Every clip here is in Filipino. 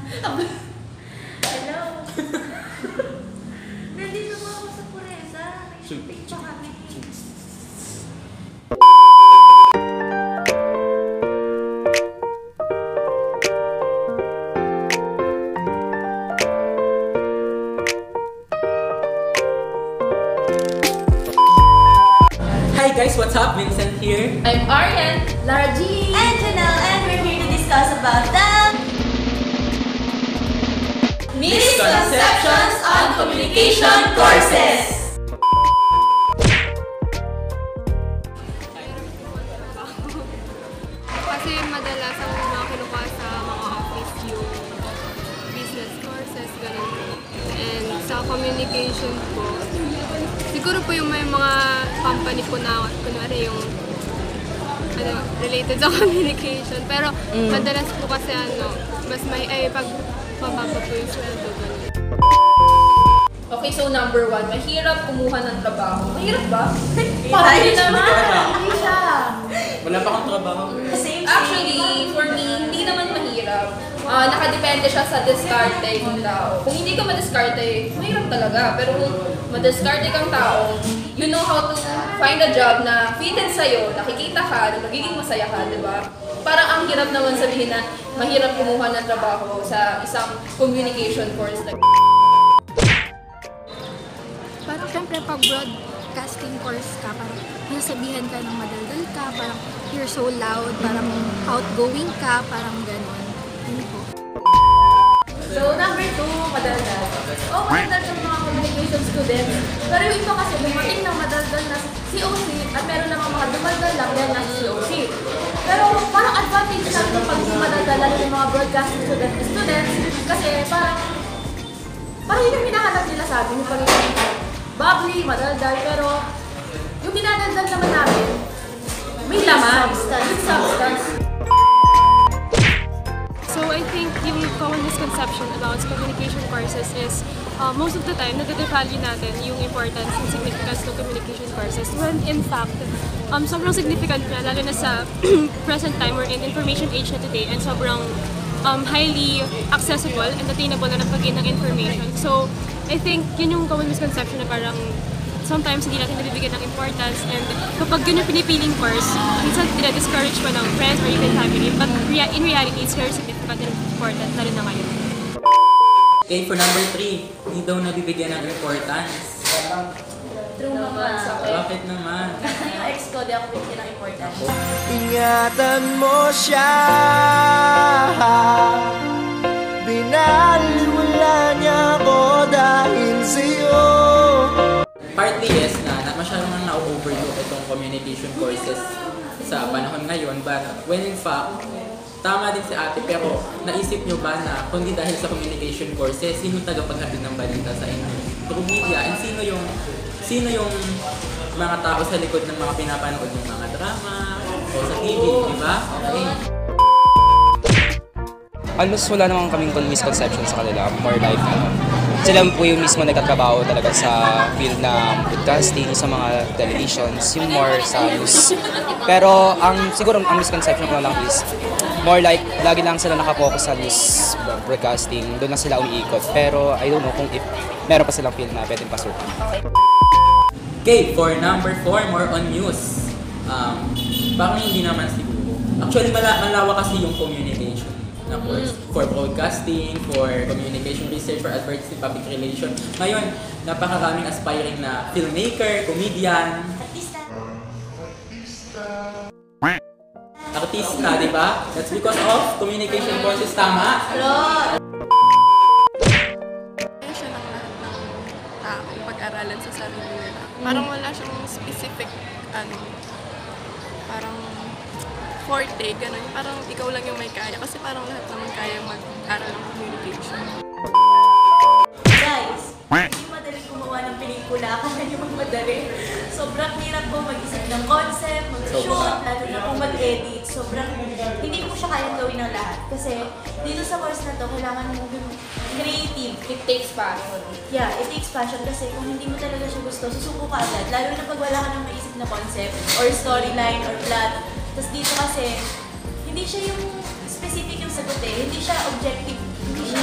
Hello. Nandito mo ako sa Pureza. May pa kami. Hi guys, what's up? Vincent here. I'm Arian, Lara G, and Janelle, and we're here to discuss about the misconceptions on communication courses. Kasi madalas ang mga kinukuha sa mga office yung business courses, ganun po. And sa communication po, siguro po yung may mga company po na kunwari yung related sa communication. Pero madalas po kasi mas may pag mababa po yung sweldo, ganun. Okay, so number 1, mahirap kumuha ng trabaho. Mahirap ba? Parang Hindi naman. Hindi siya. Wala pa akong trabaho. Actually, for me, hindi naman mahirap. Nakadepende siya sa diskarte ng tao. Kung hindi ka madiskarte, mahirap talaga. Pero kung madiskarte kang tao, you know how to find a job na fitted sa'yo, nakikita ka, na magiging masaya ka, di ba? Parang ang hirap naman sabihin na mahirap kumuha ng trabaho sa isang communication course. Parang syempre pag broadcasting course ka, parang nasabihan ka ng madaldal ka, parang you're so loud, parang outgoing ka, parang gano'n. Yun po. So, number 2, madaldal. Madaldal sa mga communication students. Pero yung iba kasi dumating ng madaldal na COC at meron namang mga dumaldal lang yan ng COC. Pero parang advantage lang ito pag madaldal lalo yung mga broadcasting students kasi parang yun yung hinahanap nila sa amin, yung pagiging bubbly, madaldal, pero yung dinadaldal naman namin, may laman, with substance. So I think yung common misconception about communication courses is most of the time, nagde-devalue natin yung importance and significance ng communication courses when in fact, sobrang significant na lalo na sa present time or in information age na today and sobrang highly accessible and attainable na napag-gain ng information. So I think yun yung common misconception na parang sometimes hindi natin nabibigyan ng importance and kapag yun yung pinipiling course, minsan discourage pa ng friends or even family. But in reality, it's very significant and important lalo na ngayon. Okay, for number 3, hindi daw nabibigyan ng importance. True naman sa akin. Bakit naman? Yung ex ko, di ako bigyan ng importance. Ingatan mo siya, binaliwala niya ako dahil sa'yo. Partly yes na masyadong nang na-overlook itong communication courses sa panahon ngayon, but when in fact, tama din si ate, pero naisip nyo ba na kundi dahil sa communication courses, sino tagapaghatid ng balita sa inyo? Through media, and sino yung mga tao sa likod ng mga pinapanood ng mga drama o sa TV, di ba? Okay. Almost wala naman kaming misconception sa kanila. More like, sila po yung mismo nagtatrabaho talaga sa field ng broadcasting, sa mga televisions, yung more sa news. Pero siguro ang misconception ko lang is, more like, lagi lang sila nakapokus sa news broadcasting, doon na sila umiikot. Pero I don't know kung if meron pa silang field na pwedeng pasukan. Okay, for number 4, more on news. Parang hindi naman siguro. Actually, malawa kasi yung communication na course. For broadcasting, for communication research, for advertising, public relation. Ngayon, napakaraming aspiring na filmmaker, comedian, artista, di ba? That's because of communication courses, tama? Kaya siya ng lahat ng taong pag-aralan sa sarili nila. Parang wala siyang specific, parang forte, gano'n. Parang ikaw lang yung may kaya. Kasi parang lahat naman kaya mag-aral ng communication. Guys, hindi madali gumawa ng pelikula, kaya nyo magmadali. Sobrang hirap po mag-isip ng concept, mag-shoot, lalo na kung mag-edit. Sobrang hindi po siya kayang gawin ng lahat. Kasi dito sa course na to, kailangan mo creative. It takes passion. Yeah, it takes passion kasi kung hindi mo talaga siya gusto, susuko ka agad. Lalo na pag wala ka nang maisip na concept or storyline or plot. Tapos dito kasi, hindi siya yung specific yung sagot eh. Hindi siya objective. Hindi siya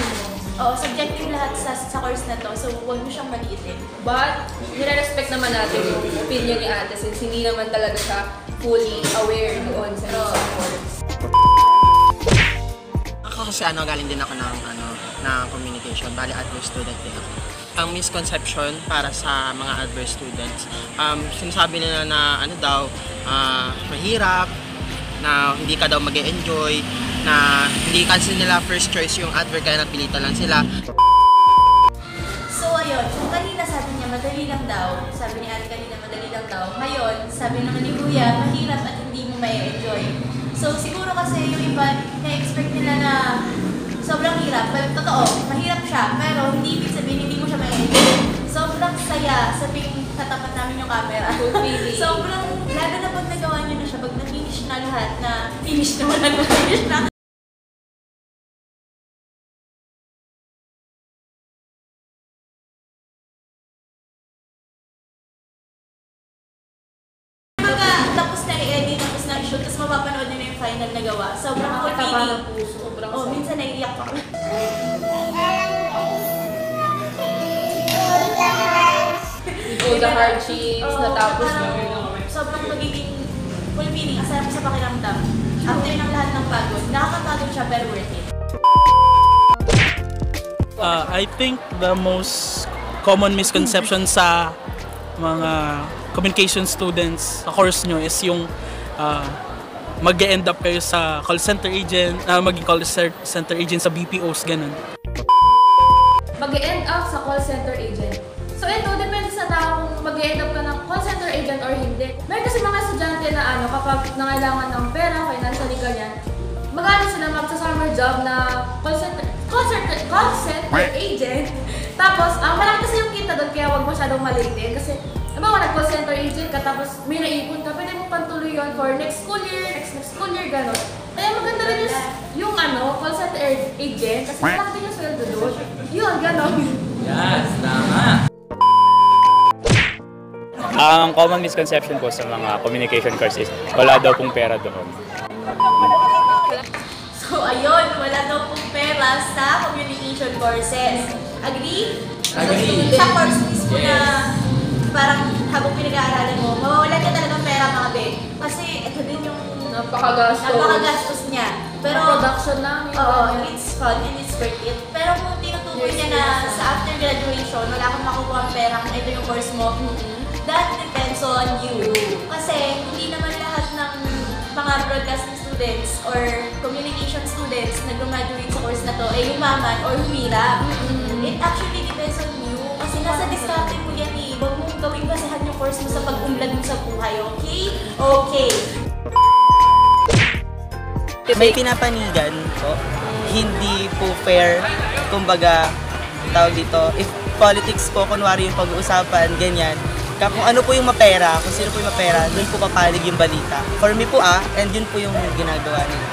Oo, subjective lahat sa course na to, so huwag mo siyang maliitin. But, nire-respect naman natin yung opinion ni ate since hindi naman talaga siya fully aware doon sa mismong course. Ako kasi galing din ako ng communication, bali adverse student din ako. Ang misconception para sa mga adverse students, sinasabi nila na mahirap, na hindi ka daw mag-e-enjoy, na hindi kasi nila first choice yung advert kaya napilitan lang sila. So ayun, kung kanina sabi niya madali lang daw, sabi ni ate kanina madali lang daw, ngayon sabi naman ni kuya mahirap at hindi mo ma-enjoy. So siguro kasi yung iba na-expect nila na sobrang hirap, pero totoo, mahirap siya, pero hindi ibig sabihin hindi mo siya ma-enjoy. Sobrang saya sa tuwing katapat namin yung camera. Sobrang, lalo na pag nagawa niyo na siya, pag na-finish na lahat, na-finish na. Tapos na i-edit, tapos na i-shoot, tapos mapapanood niyo na yung final na gawa. Sobrang fulfilling. Minsan naiiyak ako. All the hardships, natapos mo. Sobrang magiging fulfilling, ang sarap sa pakiramdam. After ng lahat ng pagod, nakakapagod siya pero worth it. I think the most common misconception sa mga communication students sa course nyo is yung mag-e-end up kayo sa call center agent, maging call center agent sa BPOs, ganun. Mag-e-end up sa call center agent. So ito, depende sa tao kung mag-e-end up ka ng call center agent or hindi. Meron kasi mga estudyante na kapag nangailangan ng pera, financially ganyan, sila magsa-summer job na call center agent. Tapos, malaki kasi yung kita doon, kaya huwag masyadong malitin. Kasi, nag-call center agent ka, tapos may naipon ka, pwede mo pantuloy yun for next school year, gano'n. Kaya maganda rin yung call center agent, kasi malaki din yung sweldo doon. Yun, gano'n. Yes, tama. Ang common misconception ko sa mga communication courses, wala daw pong pera doon. So, ayun, wala daw pong pera sa communication courses. Agree? Agree. Sa course mismo na parang habang pinag-aaralan mo, mawawalan ka talagang pera mga be. Kasi ito din yung napakagastos niya. Pero Production lang. Oo, it's fun and it's worth it. Pero kung tinutukoy niya na sa after graduation, wala kang makukuha ang pera kung ito yung course mo, that depends on you. Kasi hindi naman lahat ng mga broadcasting students or communication students na graduate sa course na to ay yumaman or humira. It actually depends on you. Kasi nasa diskarte mo yan eh. Huwag mong gawing basehan yung course mo sa pag-unlad mo sa buhay, okay? Okay. May pinapanigan po, hindi po fair, kumbaga, tawag dito, if politics po, kunwari yung pag-uusapan, ganyan, kung ano po yung mapera, kung sino po yung mapera, doon po papalig yung balita. For me po and yun po yung ginagawa nila.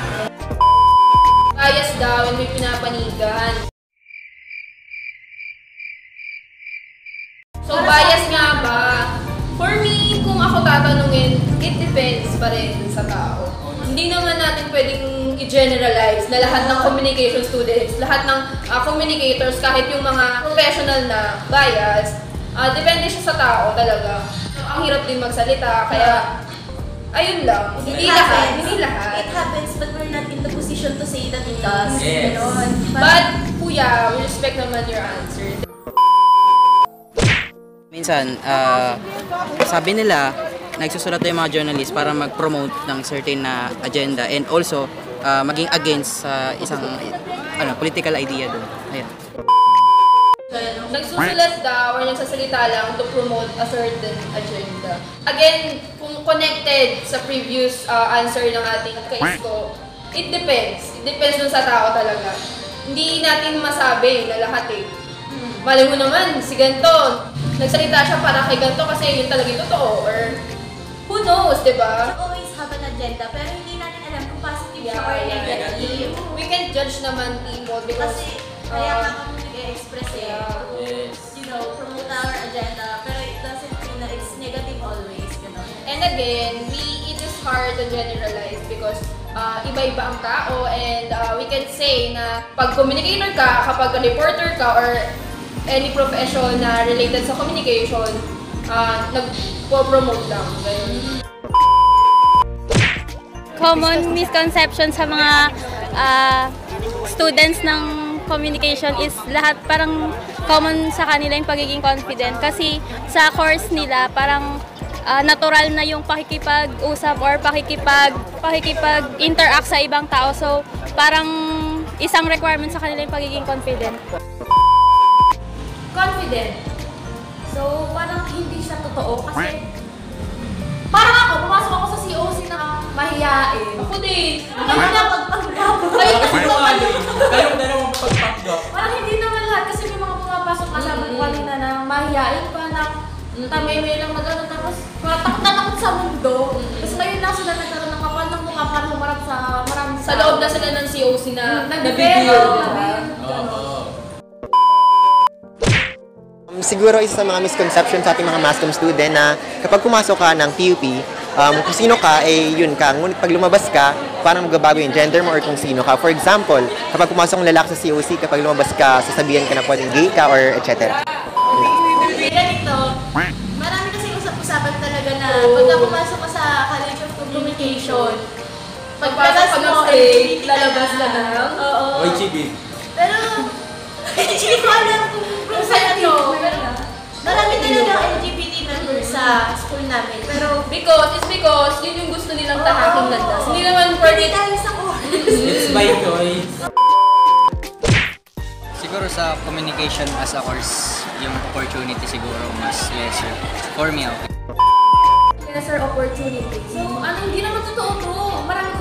Bias daw, and may pinapanigan. So, bias nga ba? For me, kung ako tatanungin, it depends pa rin sa tao. Hindi naman natin pwedeng i-generalize na lahat ng communication students, lahat ng communicators, kahit yung mga professional na bias, depende siya sa tao talaga. Ang hirap din magsalita, kaya ayun lang. Hindi lahat. It happens, but we're not in the position to say that it does. Yes. But, kuya, we respect naman your answer. Minsan, sabi nila, nagsusulat yung mga journalists para mag-promote ng certain na agenda and also maging against sa isang political idea doon. Ayan. Nagsusulat daw or nagsasalita lang to promote a certain agenda. Again, kung connected sa previous answer ng ating kaisko, it depends. It depends dun sa tao talaga. Hindi natin masabi na lahat eh. Malay mo naman, si ganito, nagsalita siya para kay ganito kasi yun talaga yung totoo. Or who knows, di ba? We always have an agenda, pero hindi natin alam kung positive siya or negative. We can judge naman people because Kasi kaya nga kami nag-express promote our agenda, pero it doesn't mean na it's negative always, And again, it is hard to generalize because iba-iba ang tao, and we can say na pag communicator ka, kapag reporter ka, or any profession na related sa communication, nag-promote lang. Ganun. Common misconception sa mga students ng communication is lahat parang common sa kanila yung pagiging confident kasi sa course nila parang natural na yung pakikipag-usap or pakikipag-interact sa ibang tao. So parang isang requirement sa kanila yung pagiging confident. Confident. So parang hindi siya totoo kasi parang ako, pumasok ako sa COC na mahiyain. Ako din. Kaya na pagpagpapag. Kayong dalawang pagpagpag. Parang hindi naman lahat kasi may mga pumapasok kasama ko kanina na mahiyain pa na tameme lang mag-ano tapos takot sa mundo. Tapos ngayon lang sila nagkaroon ng kapal ng mukha para humarap sa maraming Sa loob na sila ng COC na nag-video. Siguro isa sa mga misconception sa ating mga mass comm student na kapag pumasok ka ng PUP, kung sino ka, yun ka. Ngunit pag lumabas ka, parang magbabago yung gender mo or kung sino ka. For example, kapag pumasok ng lalaki sa COC, kapag lumabas ka, sasabihan ka na pwedeng gay ka or etc. Ganito, marami kasi usap-usapan talaga na pagka pumasok ka sa College of Communication, pagpasok mo, lalabas ka na. Oo. YGB. Pero, hindi ko alam kung saan ano. Marami talaga LGBT members sa school namin. Pero, Because yun yung gusto nilang tahaking landas. Hindi naman pwede tayo sa course. It's my choice. Siguro sa communication as a course, yung opportunity siguro mas lesser. For me, okay. Lesser opportunity. So, hindi naman totoo to. Maraming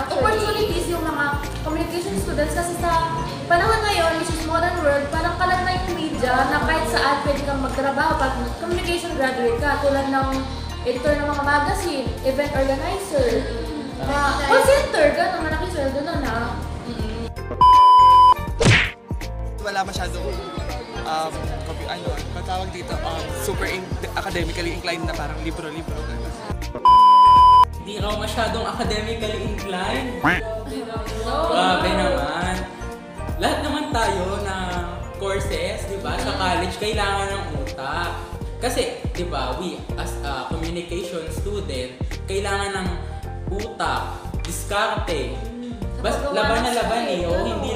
opportunities yung mga communication students kasi sa panahon ngayon, which is modern world, parang kalat na yung media na kahit saan pwede kang magtrabaho pag communication graduate ka. Tulad ng editor ng mga magazine, event organizer, call center, gano'n, malaking sweldo na na. Wala masyadong matawag dito, super academically inclined na parang libro-libro. Hindi raw masyadong academically inclined. Grabe naman. Lahat naman tayo na courses, di ba, sa college, kailangan ng utak. Kasi, di ba, we as a communication student, kailangan ng utak, diskarte. Laban na laban hindi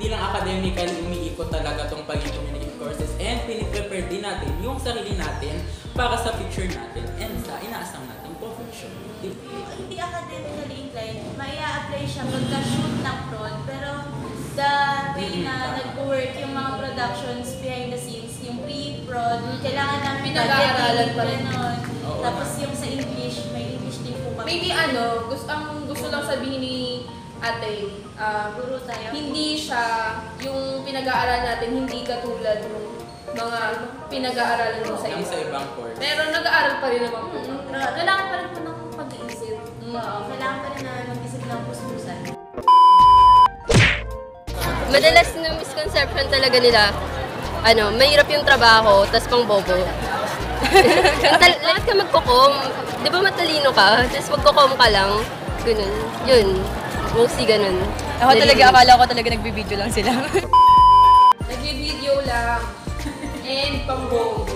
lang academically umiikot talaga tong pagiging communication courses, and piniprepare din natin yung sarili natin para sa future natin and sa inaasam nating profession. Hindi academically inclined, mai-apply siya pagka-shoot ng prod, pero the way na nag-work yung mga productions behind the scenes, yung pre-prod, kailangan namin pinag-aaralan pa rin. Tapos yung sa English, may English din po kami. Maybe gusto lang sabihin ni ate, guru tayo. hindi siya yung pinag-aaral natin, hindi katulad ng mga pinag-aaralan mo sa Sa ibang course. Pero nag-aaral pa rin naman po. Kailangan pa rin po ng pag-iisip. Kailangan pa rin na mag-isip ng puspusan. Madalas na misconception talaga nila, mahirap yung trabaho, tas pang bobo. Lahat ka magkukom, di ba matalino ka, tas magkukom ka lang, ganun, yun, mostly ganun. Ako talaga, akala ko talaga nagbibideo lang sila. Nagbibideo lang, and pang bobo.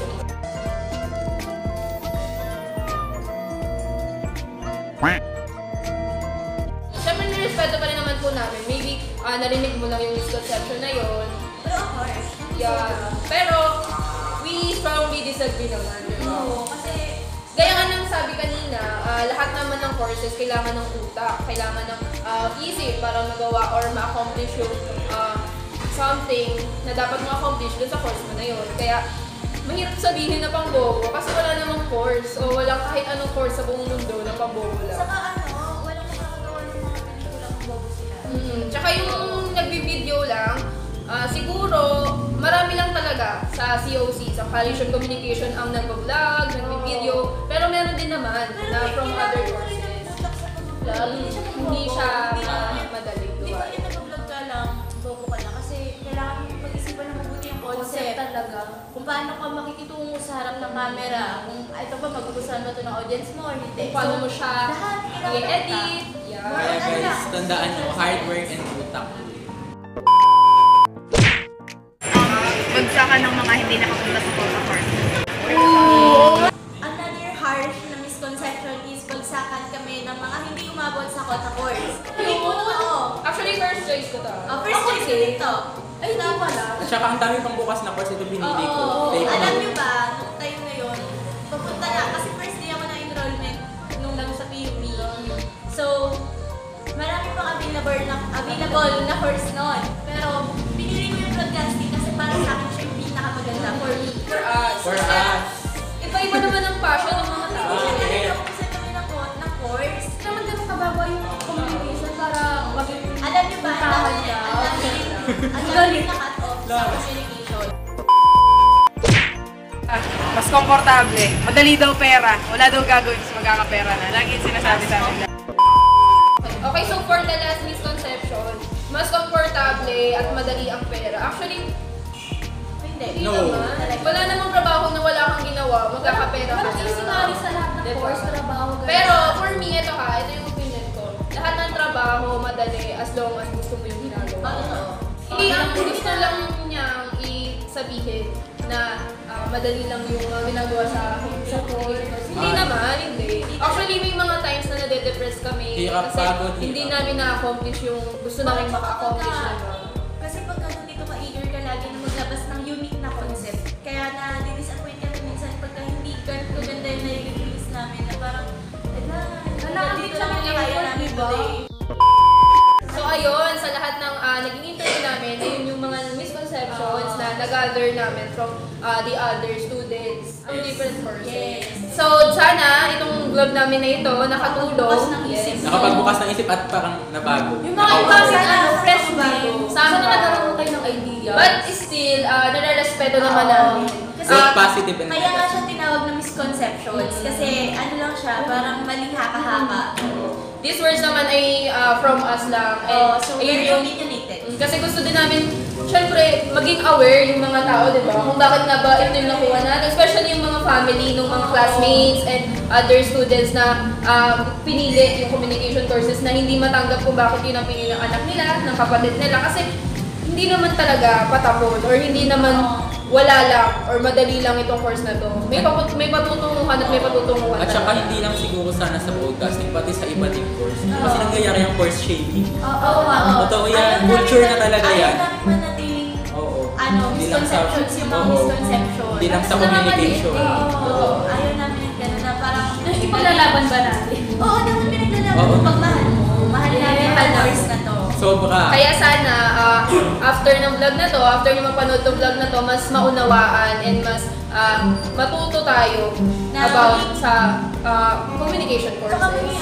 Siyempre, nirespeto pa rin naman po namin. Maybe, narinig mo lang yung misconception na yun. Pero of course. Yeah. Pero, we strongly disagree naman. Oo, kasi gaya nga nang sabi kanina, lahat naman ng courses kailangan ng utak, kailangan ng isip para magawa or ma-accomplish yung something na dapat ma-accomplish dun sa course mo na yun. Kaya, mahirap sabihin na pang bobo kasi wala namang course o walang kahit anong course sa buong mundo na pang bobo lang. saka walang makakagawa ng mga pelikulang bobo sila. Tsaka yung nagbi-video lang, siguro marami lang talaga sa COC, sa College of Communication ang nag-vlog, nagbi-video, pero meron din naman na from other courses. Hindi siya madali. Hindi ko yung nag-vlog ka lang, bobo ka na. Kasi kailangan mo pag-isipan na mabuti yung concept talaga. Kung paano ka makikitungo sa harap ng camera. Kung ito ba, magugustuhan mo ito ng audience mo or hindi. Kung paano mo siya lahat kailangan i-edit. ka. Kaya guys, tandaan nyo, hard work and utak. Bagsakan ng mga hindi nakapunta sa quota course. Another harsh na misconception is bagsakan kami ng mga hindi umabot sa quota course. Actually, first choice ko to. First choice ko dito. Ay, hindi pala. At saka ang dami pang bukas na course ito binili ko. Take Alam note. nyo ba, nung time na yun, papunta na, kasi first day ako na enrollment nung lang sa PUP. So, marami pang available na course noon. Pero, pinili ko yung broadcasting kasi para sa akin siya yung pinakamaganda for me. For us. For us. Iba-iba naman ang passion ng mga tao. Kasi kami ng course. Naman ganun kababa yung communication para maging Alam nyo ba, ang galing na cut-off sa communication. Mas komportable. Madali daw pera. Wala daw gagawin mas magkakapera na. Lagi yung sinasabi sa amin. Okay, so for the last misconception, mas komportable at madali ang pera. Actually, hindi No. naman. Wala namang trabaho na wala kang ginawa, magkakapera ka Parang isinari sa lahat ng course, trabaho, ganun. Pero for me, ito yung opinion ko. Lahat ng trabaho, madali as long as gusto mo yung ginagawa. Hindi ang gusto lang niyang sabihin na madali lang yung ginagawa sa course. Hindi naman, hindi. Actually, may mga times na nade-depress kami Hirap, kasi pagod, hindi hirap. namin na-accomplish yung gusto namin maka-accomplish naman. Kasi pagka nandito ka eager ka lagi na maglabas ng unique na concept. Kaya na-disappoint kami minsan pagka hindi ganito ganda yung nai-release namin na parang, dito lang yung kaya namin today. So ayun, sa lahat ng naging interview namin, ayun yung mga misconceptions na nag-gather namin from the other students from different courses. So sana itong vlog namin na ito nakatulong. Nakapagbukas ng isip at parang nabago. Yung mga ibang fresh bago. Sana nagkaroon kayo ng idea. But still, nare-respeto naman namin. Kasi positive and kaya nga siya tinawag na misconceptions. Kasi ano lang siya, parang maling haka-haka. These words naman ay from us lang. And So ayun very yung opinionated. kasi gusto din namin, syempre, maging aware yung mga tao, di ba? Kung bakit nga ba ito yung nakuha natin. Especially yung mga family, ng mga classmates and other students na pinili yung communication courses na hindi matanggap kung bakit yun ang pinili ng anak nila, ng kapatid nila. Kasi hindi naman talaga patapon or hindi naman wala lang or madali lang itong course na to. May patutunguhan at may patutunguhan. At saka hindi lang siguro sana sa broadcasting, pati sa iba ding course. Kasi nangyayari yung course shaming. Totoo yan. Culture na talaga yan. Ayaw namin manatiling Hindi lang sa- misconceptions, yung mga Oo. misconception. Hindi lang sa communication. Ayaw namin yung gano'n na parang ipaglalaban ba natin? Oo, naman pinaglalaban. Pag mahal mo, mahal namin ang course na to. Sobra. Kaya sana, after ng vlog na to, after nyo mapanood ng vlog na to, mas maunawaan and mas matuto tayo about sa communication Saka courses.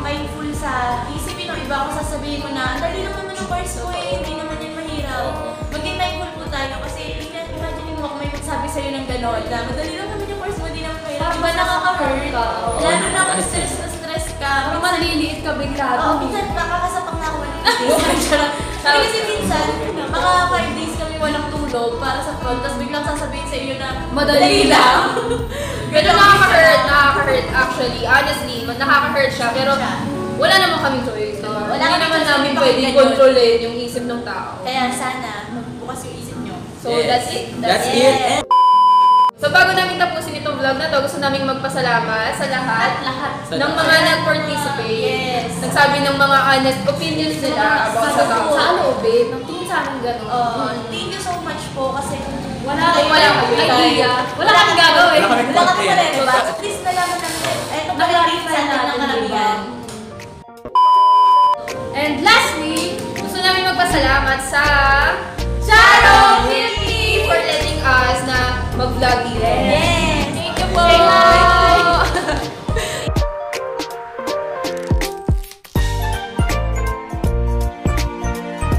may mindful sa isipin ng iba kung sasabihin mo na, ang dali lang naman yung course ko hindi naman yan mahirap. Maging mindful po tayo kasi imagine mo kung may magsabi sa'yo ng gano'n na madali lang naman yung course mo, hindi naman mahirap. Diba nakaka-hurt? Lalo na kung stress ka. Maliliit ka bigla. Oo, minsan nakakasapak na ako ng days. Kasi minsan, mga 5 days kami walang tulog para sa front, tapos biglang sasabihin sa iyo na Madali lang. Pero nakaka-hurt actually. Honestly, nakaka-hurt siya. Pero wala naman kaming choice. Diba? Wala Hindi kaming naman choice, namin hindi pwedeng pakinggan yun. kontrolin yung isip ng tao. Kaya sana, magbukas yung isip nyo. So that's it. That's it. So bago namin tapusin itong vlog na to, gusto namin magpasalamat sa lahat ng mga nag-participate. Yes. Nagsabi ng mga honest opinions nila about sa tao. Sa ano, babe? Nang tingin sa amin gano'n. Thank you so much po kasi Wala kami idea. Wala kami gagawin. Wala kaming Wala ka content. pala, diba? At least nalaman namin. Eto pa rin sa atin ng karamihan. And lastly, gusto namin magpasalamat sa Charo Philippines for letting us na mag-vlog here.